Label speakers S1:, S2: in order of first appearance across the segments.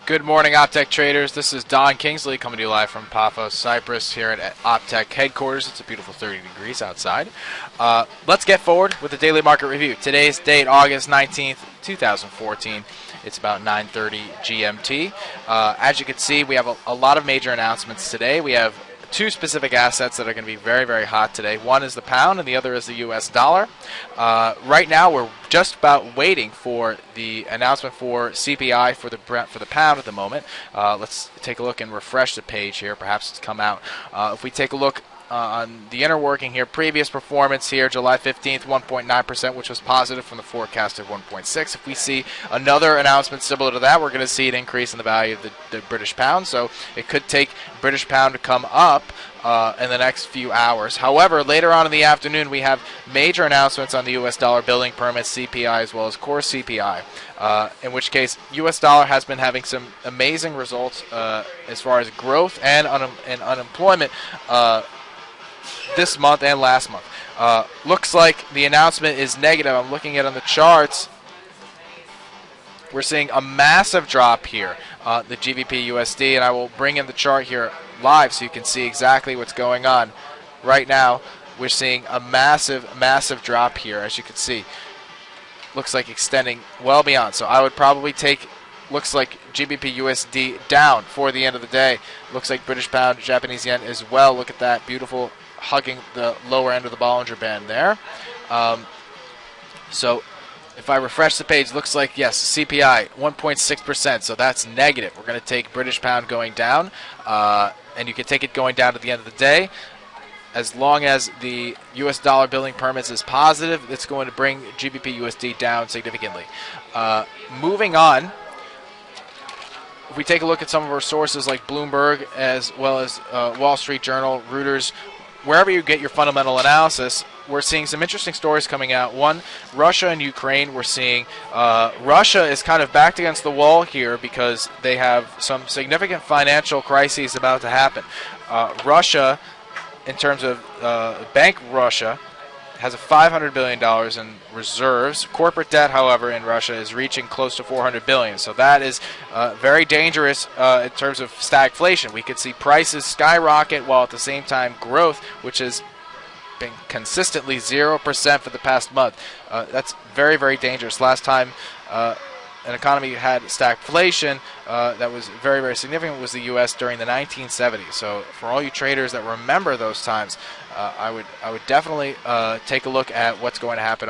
S1: Good morning, Opteck traders. This is Don Kingsley coming to you live from Paphos, Cyprus, here at Opteck headquarters. It's a beautiful 30 degrees outside. Let's get forward with the daily market review. Today's date, August 19th, 2014. It's about 9:30 GMT. As you can see, we have a lot of major announcements today. We have two specific assets that are going to be very, very hot today. One is the pound and the other is the U.S. dollar. Right now, we're just about waiting for the announcement for CPI for the pound at the moment. Let's take a look and refresh the page here. Perhaps it's come out. If we take a look on the inner working here, previous performance here, July 15th, 1.9%, which was positive from the forecast of 1.6. If we see another announcement similar to that, we're going to see an increase in the value of the British pound. So it could take British pound to come up in the next few hours. However, later on in the afternoon, we have major announcements on the U.S. dollar building permits, CPI, as well as core CPI, in which case U.S. dollar has been having some amazing results as far as growth and unemployment this month and last month. Looks like the announcement is negative. I'm looking at it on the charts. We're seeing a massive drop here, the GBP USD, and I will bring in the chart here live so you can see exactly what's going on. Right now, we're seeing a massive, massive drop here, as you can see. Looks like extending well beyond. So I would probably take, looks like GBP USD down for the end of the day. Looks like British pound, Japanese yen as well. Look at that, beautiful, hugging the lower end of the Bollinger Band there. So if I refresh the page, looks like, yes, CPI, 1.6%, so that's negative. We're going to take British pound going down, and you can take it going down at the end of the day. As long as the U.S. dollar building permits is positive, it's going to bring GBP USD down significantly. Moving on, if we take a look at some of our sources like Bloomberg as well as Wall Street Journal, Reuters, wherever you get your fundamental analysis, we're seeing some interesting stories coming out. One, Russia and Ukraine, we're seeing Russia is kind of backed against the wall here because they have some significant financial crises about to happen. Russia, in terms of Bank Russia, has a $500 billion in reserves. Corporate debt, however, in Russia is reaching close to $400 billion. So that is very dangerous in terms of stagflation. We could see prices skyrocket while at the same time growth, which has been consistently 0% for the past month. That's very, very dangerous. Last time an economy had stagflation that was very, very significant was the U.S. during the 1970s. So for all you traders that remember those times, I would definitely take a look at what's going to happen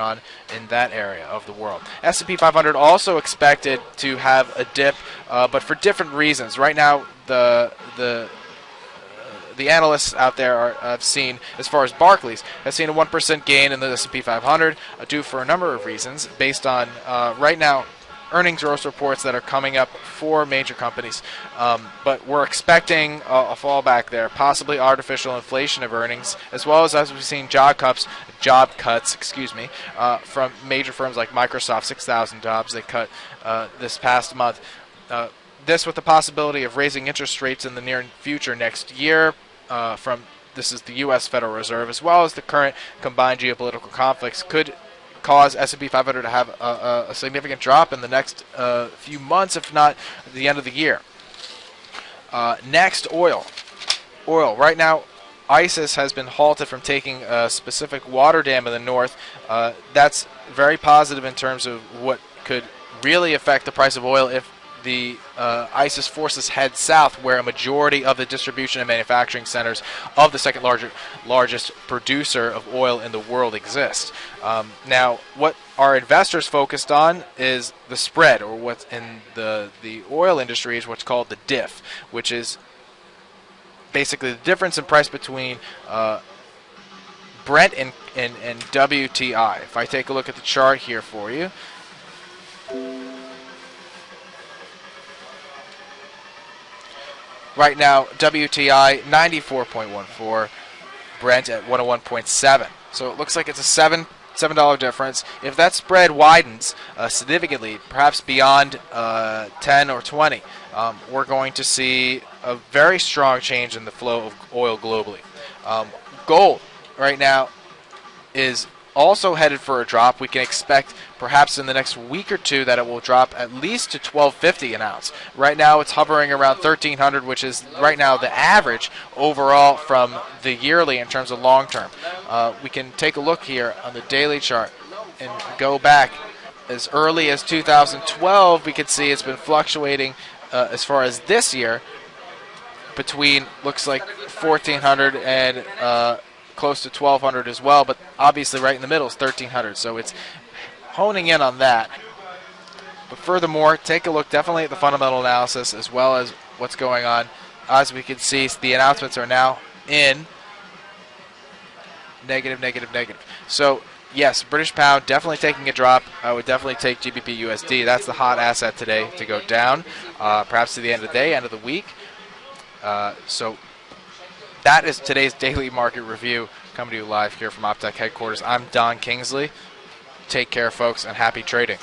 S1: in that area of the world. S&P 500 also expected to have a dip, but for different reasons. Right now, the analysts out there have seen, as far as Barclays, have seen a 1% gain in the S&P 500, due for a number of reasons, based on right now earnings growth reports that are coming up for major companies. But we're expecting a fallback there, possibly artificial inflation of earnings, as well as we've seen job cuts, from major firms like Microsoft, 6,000 jobs they cut this past month. This with the possibility of raising interest rates in the near future next year this is the U.S. Federal Reserve, as well as the current combined geopolitical conflicts, could cause S&P 500 to have a significant drop in the next few months, if not the end of the year. Next, oil. Right now, ISIS has been halted from taking a specific water dam in the north. That's very positive in terms of what could really affect the price of oil if the ISIS forces head south, where a majority of the distribution and manufacturing centers of the second largest producer of oil in the world exist. Now, what our investors focused on is the spread, or what's in the oil industry is what's called the diff, which is basically the difference in price between Brent and WTI. If I take a look at the chart here for you, right now, WTI 94.14, Brent at 101.7. So it looks like it's a $7 difference. If that spread widens significantly, perhaps beyond 10 or 20, we're going to see a very strong change in the flow of oil globally. Gold right now is also headed for a drop. We can expect perhaps in the next week or two that it will drop at least to $12.50 an ounce. Right now it's hovering around $1300, which is right now the average overall from the yearly in terms of long term. We can take a look here on the daily chart and go back as early as 2012. We can see it's been fluctuating as far as this year between, looks like, 1400 and close to 1200 as well, but obviously right in the middle is 1300, so it's honing in on that. But furthermore, take a look definitely at the fundamental analysis as well as what's going on. As we can see, the announcements are now in negative, negative, negative. So yes, British pound definitely taking a drop. I would definitely take GBP USD. That's the hot asset today to go down, perhaps to the end of the day, end of the week. So that is today's daily market review, coming to you live here from Opteck headquarters. I'm Don Kingsley. Take care, folks, and happy trading.